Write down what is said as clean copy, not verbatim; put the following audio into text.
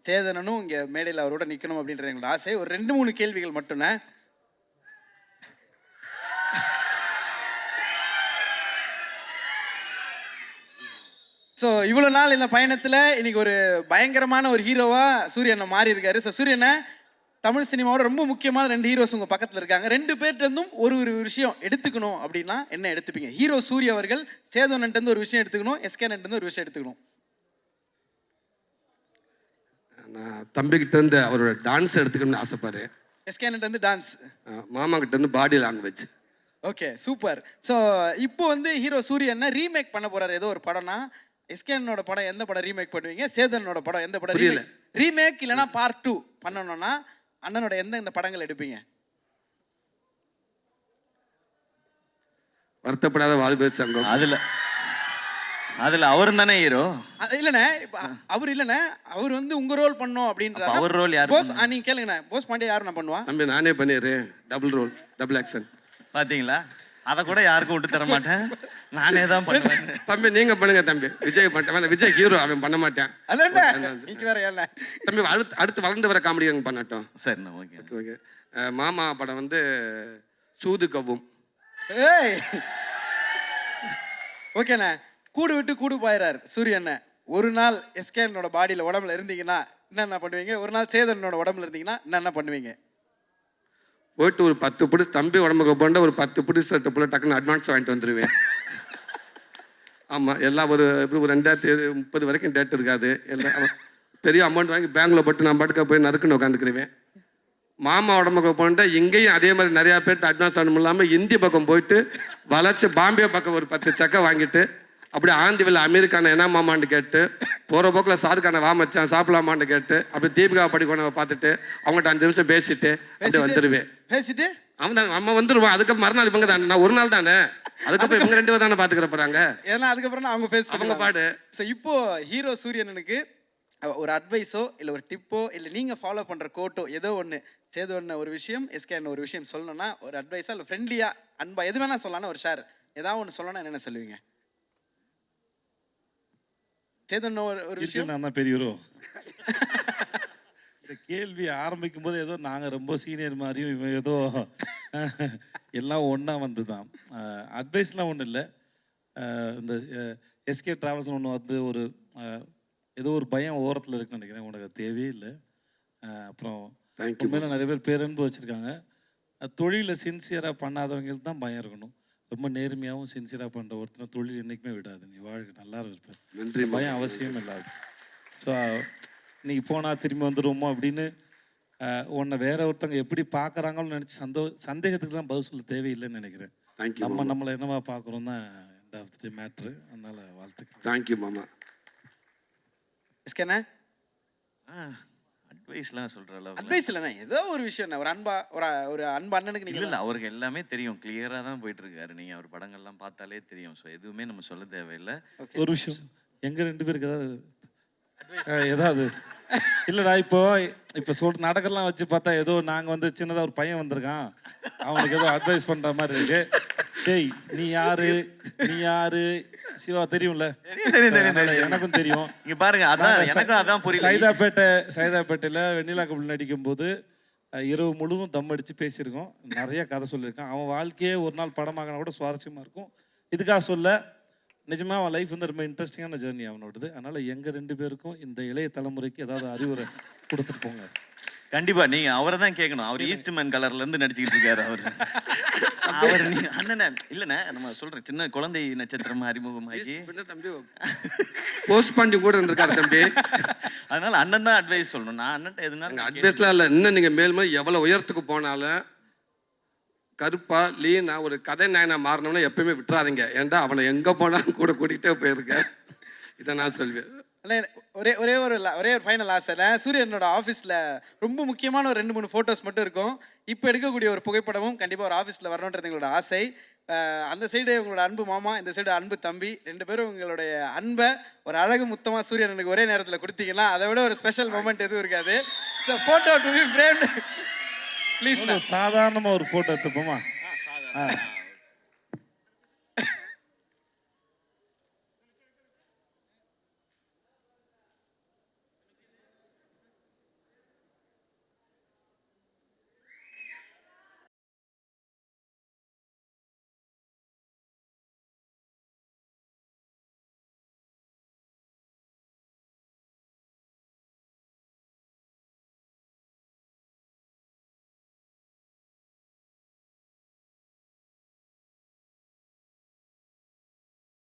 சேதனனும் இங்கே மேடையில் அவரோட நிற்கணும் அப்படின்றது எங்களோட ஆசை. ஒரு 2-3 கேள்விகள் மட்டும்ண்ணே. ஸோ இவ்வளோ நாள் இந்த பயணத்தில் இன்னைக்கு ஒரு பயங்கரமான ஒரு ஹீரோவாக சூரியனை மாறி இருக்காரு. ஸோ சூரியனை தமிழ் சினிமாவோட ரொம்ப முக்கியமான 2 ஹீரோஸ் உங்கள் பக்கத்தில் இருக்காங்க. 2 பேர்ட்டேருந்தும் ஒரு விஷயம் எடுத்துக்கணும் அப்படின்னா என்ன எடுத்துப்பீங்க? ஹீரோ சூரிய அவர்கள் சேதனன்ட்டு ஒரு விஷயம் எடுத்துக்கணும், எஸ்கேனன்ட்டு ஒரு விஷயம் எடுத்துக்கணும். நான் தம்பிக்கிட்ட இருந்து அவரோட டான்ஸ் எடுத்துக்கணும்னு ஆசைப்படுறேன். எஸ்கேனன்ட்டு டான்ஸ், மாமா கிட்ட இருந்து body language. Okay, super. So இப்போ வந்து ஹீரோ சூரியனை ரீமேக் பண்ண போறாரு ஏதோ ஒரு படம்னா, எஸ்கேனோட படம் எந்த படம் ரீமேக் பண்ணுவீங்க? சேதனோட படம் எந்த படம் ரீமேக் இல்லைனா பார்ட் 2 பண்ணணும்னா அண்ணனோட எந்த படங்கள் எடுப்பீங்க? வருத்தப்படாத வாழ்வே சங்கம். அதுல அவரும் தானே ஹீரோ. இல்லண்ணே, அவர் இல்லண்ணே, அவர் வந்து உங்க ரோல் பண்ணோம் அப்படின்ற. அவர் ரோல் யாரு? போஸ். நீங்க கேளுங்கண்ணே, போஸ் பாண்டியா யாரு நான் பண்ணுவா? தம்பி நானே பண்ணிடுறேன். Double role, double action. பாத்தீங்களா? அதை கூட யாருக்கும் விட்டு தர மாட்டேன், நானே தான் பண்ணுவேன். தம்பி நீங்க பண்ணுங்க தம்பி. விஜய் பண்ண, விஜய் ஹீரோ, அவன் பண்ண மாட்டேன். வேற ஏன் தம்பி அடுத்து வளர்ந்து வர காமெடி பண்ணட்டும். சரி, ஓகே ஓகே. மாமா படம் வந்து சூது கவும். ஓகேண்ணே. கூடு விட்டு கூடு போயிறாரு சூரியண்ண. ஒரு நாள் எஸ்கேனோட பாடியில் உடம்புல இருந்தீங்கன்னா என்னென்ன பண்ணுவீங்க? ஒரு நாள் சேதனோட உடம்புல இருந்தீங்கன்னா என்னென்ன பண்ணுவீங்க? போயிட்டு ஒரு 10 பிடி தம்பி உடம்புக்கு போண்ட ஒரு 10 பிடி சட்டை போல டக்குன்னு அட்வான்ஸ் வாங்கிட்டு வந்துடுவேன். ஆமாம், எல்லாம் ஒரு 2030 வரைக்கும் டேட் இருக்காது. எல்லாம் பெரிய அமௌண்ட் வாங்கி பேங்கில் போட்டு நான் பாட்டுக்க போய் நறுக்குன்னு உட்காந்துக்கிருவேன். மாமா உடம்புக்கு போண்ட இங்கேயும் அதே மாதிரி நிறையா பேர்ட்டு அட்வான்ஸ் ஆகணும் இல்லாமல் இந்தி பக்கம் போயிட்டு வளைச்சு பாம்பே பக்கம் ஒரு 10 சக்கை வாங்கிட்டு அப்படியே ஆந்திவில் அமெரிக்கான என்ன மாமான்னு கேட்டு போகிற போக்கில் ஷாருக்கான வா மச்சான் சாப்பிடலாமான்னு கேட்டு அப்படி தீபிகா படிக்கணும் பார்த்துட்டு அவங்கள்ட்ட 5 நிமிஷம் பேசிட்டு அப்படியே வந்துடுவேன். பேசிட்டு அவன் தான் நம்ம வந்துடுவான். அதுக்கப்புறம் மறுநாள் இவங்க தானே, நான் ஒரு நாள் தானே, அதுக்கப்புறம் இவங்க 2 பேர் தானே பார்த்துக்கிற போகிறாங்க. ஏன்னா அதுக்கப்புறம் அவங்க ஃபேஸ் அவங்க பாடு. ஸோ இப்போ ஹீரோ சூரியனனுக்கு ஒரு அட்வைஸோ இல்லை ஒரு டிப்போ இல்லை நீங்கள் ஃபாலோ பண்ணுற கோட்டோ ஏதோ ஒன்று, சேதோன்னு ஒரு விஷயம், எஸ்கேன்னு ஒரு விஷயம் சொல்லணும்னா ஒரு அட்வைஸா இல்லை ஃப்ரெண்ட்லியாக அன்பா எது வேணா சொல்லலாம்னா ஒரு ஷேர் ஏதாவது ஒன்று சொல்லணும்னா என்னென்ன சொல்லுவீங்க? சேதன் ஒரு விஷயம். நான் தான் பெரியவரோ. இந்த கேள்வி ஆரம்பிக்கும் போது ஏதோ நாங்கள் ரொம்ப சீனியர் மாதிரியும் இவன் ஏதோ எல்லாம் ஒன்றா வந்து தான். அட்வைஸ்லாம் ஒன்றும் இல்லை. இந்த எஸ்கே ட்ராவல்ஸ்னு ஒன்று வந்து ஒரு ஏதோ ஒரு பயம் ஓரத்தில் இருக்குன்னு நினைக்கிறேன். உனக்கு தேவையே இல்லை. அப்புறம் உண்மையில நிறைய பேர் பேரன்பு வச்சுருக்காங்க. தொழிலில் சின்சியராக பண்ணாதவங்களுக்கு தான் பயம் இருக்கணும். ரொம்ப நேர்மையாகவும் சின்சியராக பண்ணுற ஒருத்தர் தொழில் என்றைக்குமே விடாது. நீ வாழ்க்கை நல்லா இருப்பேன். நன்றி. பயம் அவசியம் இல்லாது. ஸோ இன்னைக்கு போனால் திரும்பி வந்துடுவோமோ அப்படின்னு உன்னை வேற ஒருத்தவங்க எப்படி பார்க்குறாங்கன்னு நினச்சி சந்தேகத்துக்கு தான் பதில் சொல்ல தேவையில்லைன்னு நினைக்கிறேன். நம்மளை என்னவா பார்க்குறோம் தான் எண்ட் ஆஃப் தி மேட்ரு. அதனால் வாழ்த்துக்கள். தேங்க்யூ மாமா. எஸ்கேண்ணே அட்வைஸ்லாம் சொல்கிற அளவு அட்வைஸ் இல்லைண்ணா, ஏதோ ஒரு விஷயம் ஒரு அன்பா ஒரு அன்பு அண்ணனுக்கு நீங்கள் இல்லை, அவருக்கு எல்லாமே தெரியும், கிளியராக தான் போயிட்டு இருக்காரு. நீங்கள் அவர் படங்கள்லாம் பார்த்தாலே தெரியும். ஸோ எதுவுமே நம்ம சொல்ல தேவையில்லை. ஒரு விஷயம், எங்கள் 2 பேருக்கு ஏதாவது இல்லைடா, இப்போ நாடகம்லாம் வச்சு பார்த்தா ஏதோ நாங்கள் வந்து சின்னதாக ஒரு பையன் வந்திருக்கான், அவனுக்கு ஏதோ அட்வைஸ் பண்ணுற மாதிரி இருக்கு. டேய் நீ யாரு சிவா தெரியும்ல? எனக்கும் தெரியும். இங்க பாருங்க, அதான் எனக்கும் அதான் புரியல. சைதாப்பேட்டையில் வெண்ணிலா கபல் நடிக்கும் போது இரவு முழுவதும் தம் அடித்து பேசியிருக்கோம். நிறைய கதை சொல்லியிருக்கான். அவன் வாழ்க்கையே ஒரு நாள் படமாகனா கூட சுவாரஸ்யமாக இருக்கும். இதுக்காக சொல்ல, நிஜமாக அவன் லைஃப் வந்து ரொம்ப இன்ட்ரெஸ்டிங்கான ஜேர்னி அவனோடது. அதனால் எங்கள் 2 பேருக்கும் இந்த இளைய தலைமுறைக்கு ஏதாவது அறிவுரை கொடுத்துட்டு போங்க. கண்டிப்பா நீங்க அவரை தான் கேட்கணும். அவர் ஈஸ்ட்மேன் கலர்ல இருந்து நடிச்சுக்கிட்டு இருக்காரு. அவர் நீங்க அண்ணனே இல்லைண்ணே, நம்ம சொல்றேன் சின்ன குழந்தை நட்சத்திரமா அறிமுகமாகி தம்பி போஸ்ட் பண்ணி கூட இருந்திருக்காரு தம்பி. அதனால அண்ணன் தான் அட்வைஸ் சொல்லணும். நான் அண்ணன் எதுனாலும் அட்வைஸ்லாம் இல்லை. இன்னும் நீங்கள் மேலும் எவ்வளோ உயரத்துக்கு போனாலும் கருப்பா லீனா ஒரு கதை நாயனா மாறினோம்னா எப்பயுமே விட்டுறாதீங்க. ஏன்டா அவனை எங்கே போனாலும் கூட கூட்டிகிட்டே போயிருக்கேன். இதை நான் சொல்வேன். ஒரே ஒரு ஃபைனல் ஆசை. சூரியனோட ஆஃபீஸில் ரொம்ப முக்கியமான ஒரு 2-3 ஃபோட்டோஸ் மட்டும் இருக்கும். இப்போ எடுக்கக்கூடிய ஒரு புகைப்படமும் கண்டிப்பாக ஒரு ஆஃபீஸில் வரணுன்றது எங்களோட ஆசை. அந்த சைடு உங்களோட அன்பு மாமா, இந்த சைடு அன்பு தம்பி, 2 பேரும் உங்களுடைய அன்பை ஒரு அழகு முத்தமாக சூரியனுக்கு ஒரே நேரத்தில் கொடுத்தீங்கன்னா அதை விட ஒரு ஸ்பெஷல் மூமெண்ட் எதுவும் இருக்காது. So photo to be framed please. சாதாரணமாக ஒரு ஃபோட்டோ எடுத்துப்போமா?